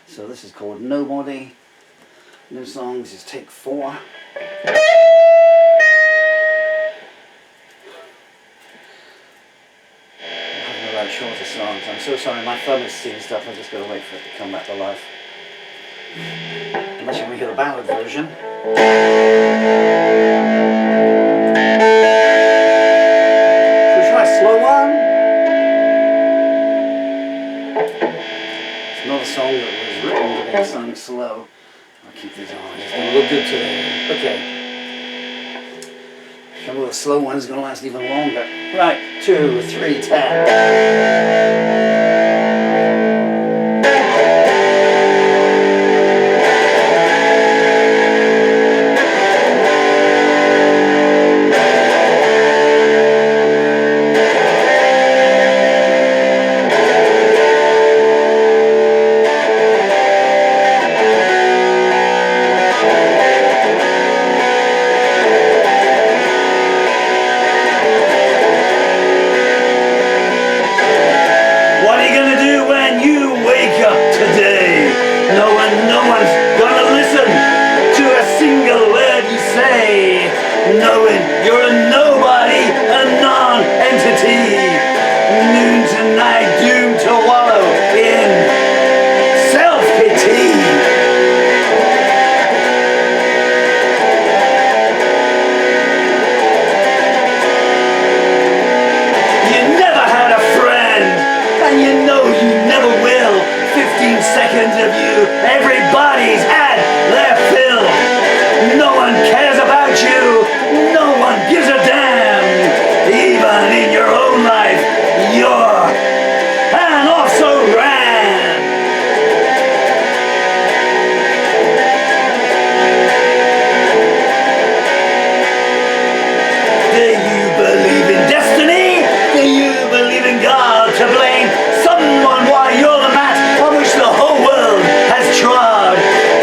So this is called Nobody. New song, this is take 4. I'm having about shorter songs. I'm so sorry, my thumb is seeing stuff, I just gotta wait for it to come back to life. Unless you want to hear the ballad version. Should we try a slow one? It's another song that was written to be sung slow. I'll keep these on, it's going to look good today. Okay. Some of the slow ones are going to last even longer. Right, 2, 3, 10. Knowing you're a nobody, a non-entity, noon to night doomed to wallow in self-pity. You never had a friend, and you know you never will. 15 seconds of you, everybody's had their fill. No one cares about you. No one gives a damn. Even in your own life, you're an also-ran. Do you believe in destiny? Do you believe in God to blame someone while you're the mat on which the whole world has trod?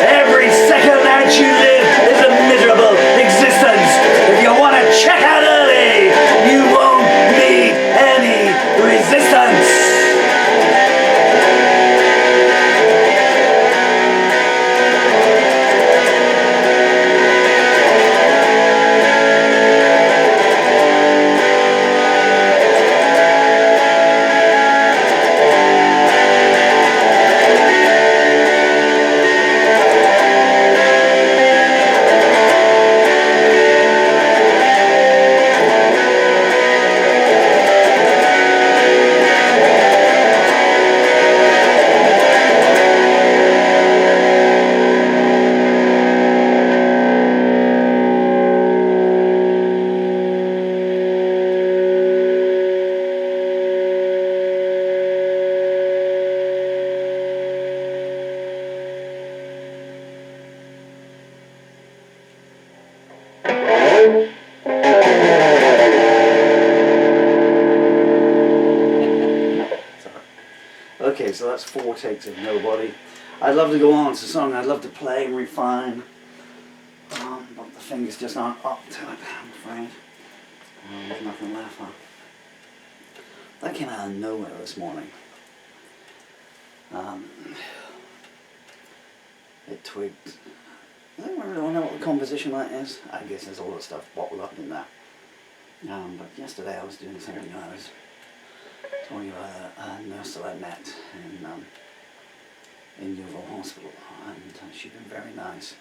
Every second that you live is a miserable existence. If you want to check out early, you won't meet any resistance. Okay, so that's 4 takes of Nobody. I'd love to go on. It's a song I'd love to play and refine, but the fingers just aren't up to it, I'm afraid. There's nothing left, huh? That came out of nowhere this morning. It twigged. I don't really know what the composition that is. I guess there's a lot of stuff bottled up in there. But yesterday I was doing something. I was talking about a nurse that I met in Yeovil Hospital, and she'd been very nice.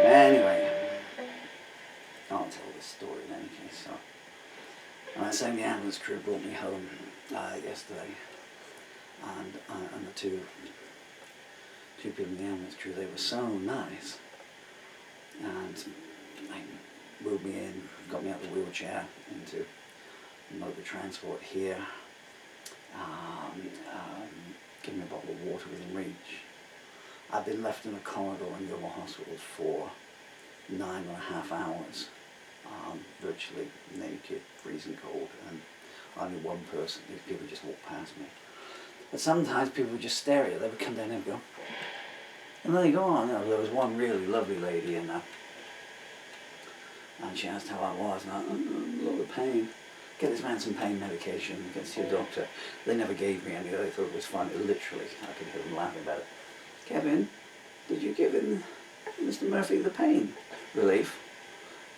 Anyway, I'll tell this story in any case. So, I was saying the ambulance crew brought me home yesterday, and the two people in the ambulance crew, they were so nice, and they wheeled me in, got me out of the wheelchair into motor transport here, give me a bottle of water within reach. I've been left in a corridor in Yeovil Hospital for 9.5 hours, virtually naked, freezing cold, and only one person. These people just walk past me. But sometimes people would just stare at you. They would come down and go, and then they go on. You know, there was one really lovely lady in there, and she asked how I was, and I was in a lot of pain. get this man some pain medication, get to your doctor. They never gave me any, they thought it was funny, literally, I could hear them laughing about it. Kevin, did you give him, Mr. Murphy, the pain relief?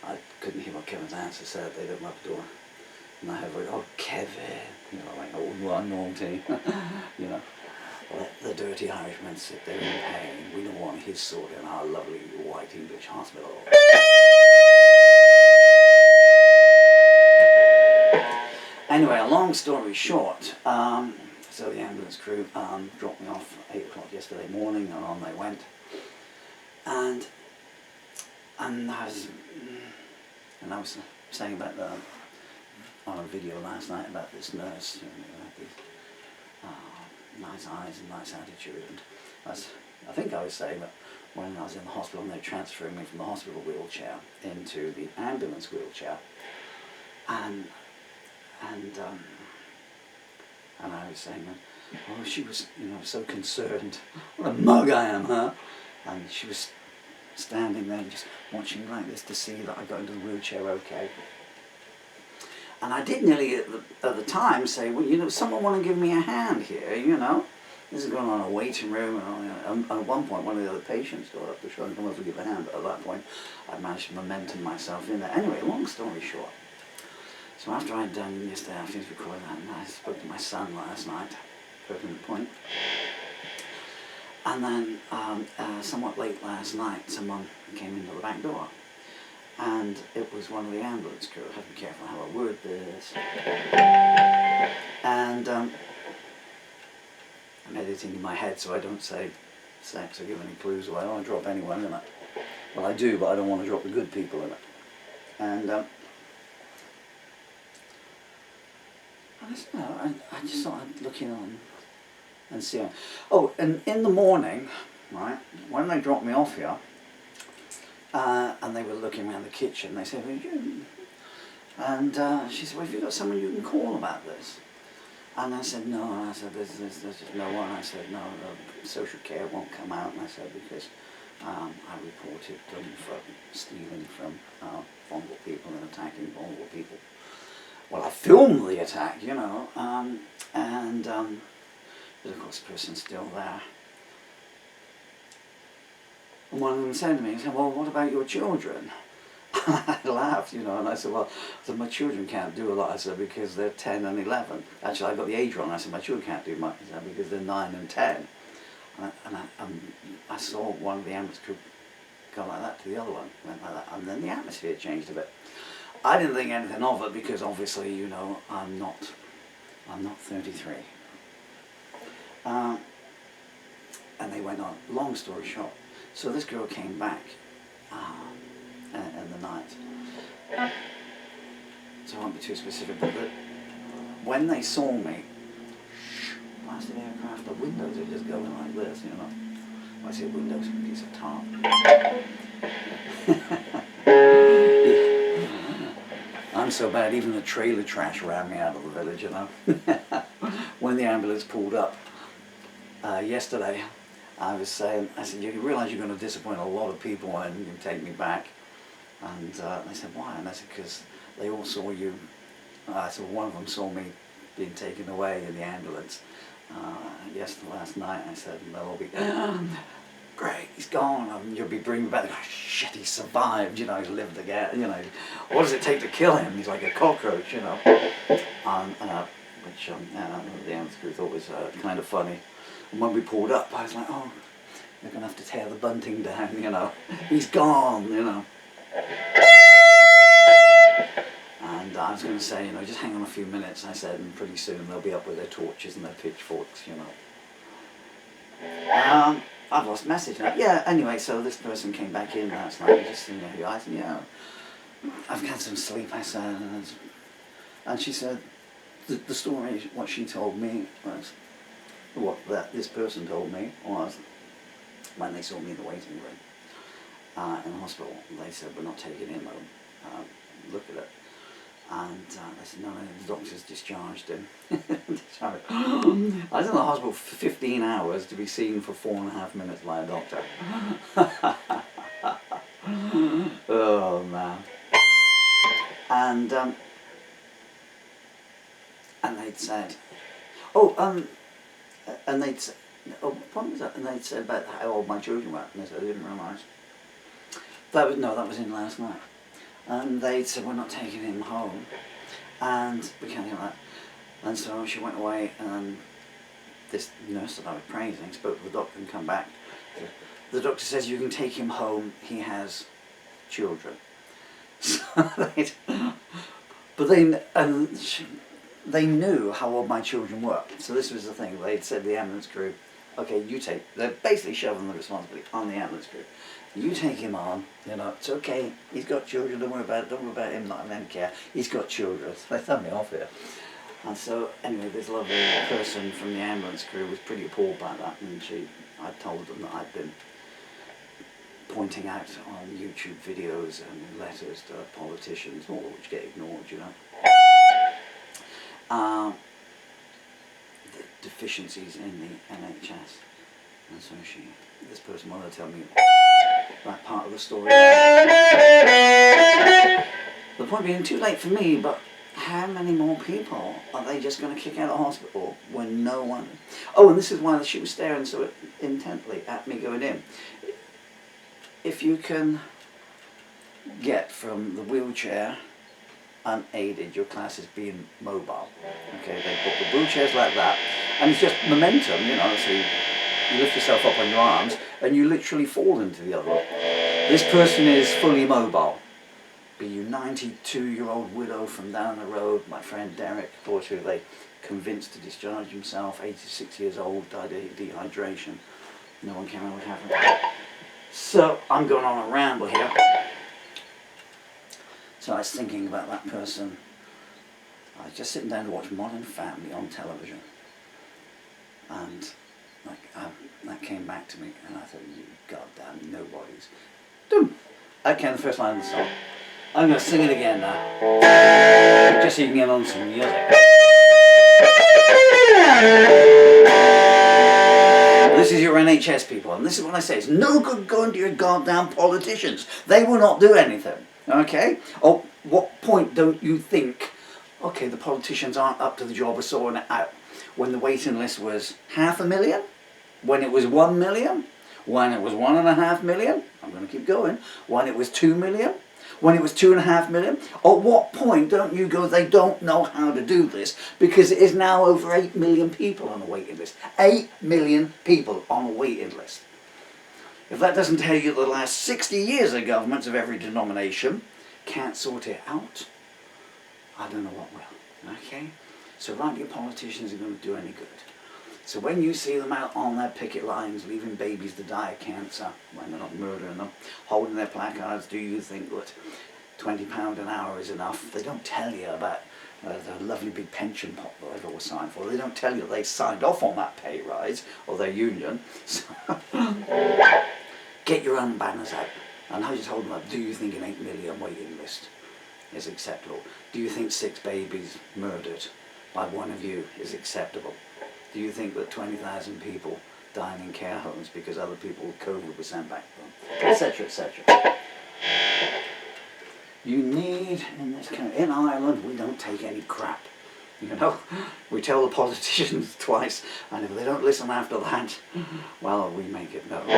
I couldn't hear what Kevin's answer said. They'd open up the door. And I heard, oh, Kevin, you know, like, oh, what naughty, you know. Let the dirty Irishman sit there in pain. We don't want his sort in our lovely white English hospital. Anyway, a long story short, so the ambulance crew dropped me off at 8 o'clock yesterday morning, and on they went. And I was saying about on a video last night about this nurse, you know, these nice eyes and nice attitude, and I think I was saying that when I was in the hospital and they were transferring me from the hospital wheelchair into the ambulance wheelchair, and I was saying that, oh, she was, you know, so concerned. What a mug I am, huh? And she was standing there just watching like this to see that I got into the wheelchair okay. And I did nearly at the time say, well, you know, someone want to give me a hand here, you know? This is going on in a waiting room, and at one point one of the other patients got up to try and come over to give a hand, but at that point I managed to momentum myself in there. Anyway, long story short, so after I'd done yesterday afternoon's recording that, and I spoke to my son last night, pertinent point, and then somewhat late last night someone came into the back door. And it was one of the ambulance crew. I have to be careful how I word this. And I'm editing in my head so I don't say sex or give any clues away. I don't want to drop anyone in it. Well, I do, but I don't want to drop the good people in it. And I just thought I'd look in on and see. Oh, and in the morning, right, when they dropped me off here, and they were looking around the kitchen. They said, well, and she said, well, have you got someone you can call about this? And I said, no. And I said, there's just no one. I said, no, social care won't come out. And I said, because I reported them for stealing from vulnerable people and attacking vulnerable people. Well, I filmed the attack, you know, but of course the person's still there. And one of them said to me, he said, well, what about your children? I laughed, you know, and I said, well, my children can't do a lot. I said, because they're 10 and 11. Actually, I got the age wrong. I said, my children can't do much. I said, because they're 9 and 10. And I saw one of the ambulance crew go like that to the other one, went like that, and then the atmosphere changed a bit. I didn't think anything of it because obviously, you know, I'm not 33. And they went on. Long story short. So this girl came back in the night. So I won't be too specific, but when they saw me, blasted aircraft, the windows are just going like this, you know. When I say windows, a piece of tarp. I'm so bad, even the trailer trash ran me out of the village, you know. When the ambulance pulled up yesterday, I said, you realise you're going to disappoint a lot of people and you can take me back. And they said, why? And I said, because they all saw you. I said, one of them saw me being taken away in the ambulance last night. I said, and they'll all be, great, he's gone. And you'll be bringing back, oh, shit, he survived, you know, he's lived again, you know. What does it take to kill him? He's like a cockroach, you know. Which the ambulance crew thought was kind of funny. And when we pulled up, I was like, oh, they're going to have to tear the bunting down, you know. He's gone, you know. And I was going to say, you know, just hang on a few minutes, I said, and pretty soon they'll be up with their torches and their pitchforks, you know. I've lost message now. Yeah, anyway, so this person came back in last night, just in the eyes, and yeah, I've had some sleep, I said, and she said, the story, what she told me was, this person told me was, when they saw me in the waiting room in the hospital, they said, we're not taking him home, look at it. And they said, no, the doctor's discharged him. Discharged. I was in the hospital for 15 hours to be seen for 4.5 minutes by a doctor. Oh, man. And and they'd said, oh, and they'd said, oh, what point was that? And they'd said about how old my children were, and they said, I didn't realise. That was in last night. And they'd said, we're not taking him home, and we can't do that. And so she went away, and this nurse that I was praising spoke to the doctor and come back. The doctor says, you can take him home, he has children. So but they knew how old my children were. So this was the thing, they'd said to the ambulance crew, okay, they're basically shoving the responsibility on the ambulance crew. You take him on, it's okay, he's got children, don't worry about him not having any care, he's got children. So they threw me off here. And so, anyway, this lovely person from the ambulance crew was pretty appalled by that, and I told them that I'd been pointing out on YouTube videos and letters to politicians, all of which get ignored, the deficiencies in the NHS. And so this person wanted to tell me that part of the story. The point being, too late for me, but how many more people are they just going to kick out of hospital when no one... Oh, and this is why she was staring so intently at me going in. If you can get from the wheelchair unaided, your class is being mobile. Okay, they put the wheelchairs like that, and it's just momentum, so you lift yourself up on your arms, and you literally fall into the other one. This person is fully mobile. Be you 92-year-old widow from down the road, my friend Derek, of course, who they convinced to discharge himself, 86 years old, died of dehydration. No one can remember what happened. So I'm going on a ramble here. So I was thinking about that person. I was just sitting down to watch Modern Family on television, and that came back to me, and I thought, you goddamn nobodies. Boom! Okay, the first line of the song. I'm going to sing it again now, just so you can get on some music. This is your NHS people, and this is what I say, it's no good going to your goddamn politicians. They will not do anything, okay? Oh, what point don't you think, okay, the politicians aren't up to the job of sorting it out? When the waiting list was 500,000, when it was 1 million, when it was 1.5 million, I'm going to keep going, when it was 2 million, when it was 2.5 million, at what point don't you go, they don't know how to do this, because it is now over 8 million people on a waiting list. 8 million people on a waiting list. If that doesn't tell you the last 60 years of governments of every denomination can't sort it out, I don't know what will, okay? So right, your politicians are going to do any good. So when you see them out on their picket lines, leaving babies to die of cancer, when they're not murdering them, holding their placards, do you think that £20 an hour is enough? They don't tell you about the lovely big pension pot that they've all signed for. They don't tell you they signed off on that pay rise, or their union. So get your own banners out. And I just hold them up. Do you think an 8 million waiting list is acceptable? Do you think 6 babies murdered by one of you is acceptable? Do you think that 20,000 people dying in care homes because other people with COVID were sent back to them, etc., etc.? You need, in this country, in Ireland, we don't take any crap. We tell the politicians twice, and if they don't listen after that, well, we make it known.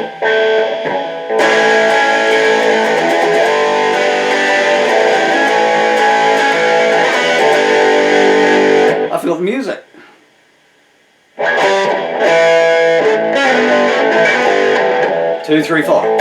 I feel the music. 2, 3, 4.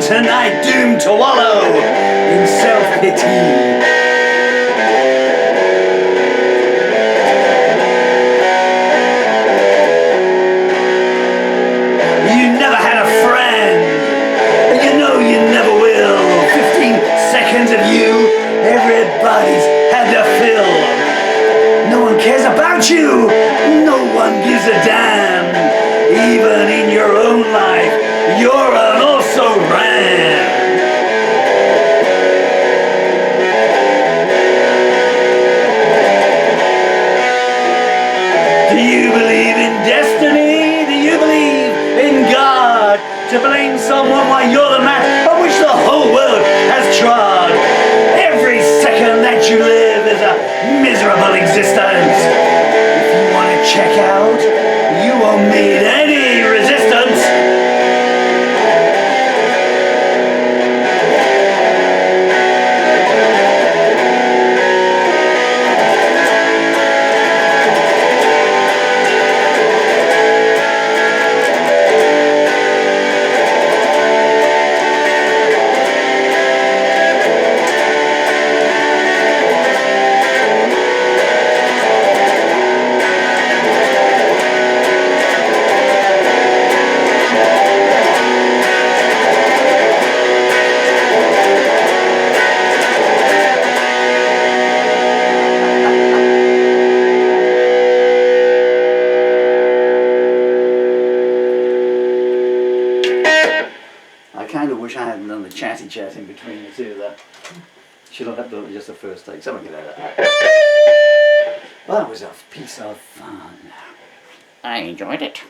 Tonight doomed to wallow in self-pity. someone why you're the man on which the whole world has trod. Every second that you live is a miserable existence. If you want to check out, you won't meet any resistance. I kind of wish I hadn't done the chatty chat in between the two there. Should have done just the first take. Someone get out of that. Well, that was a piece of fun. I enjoyed it.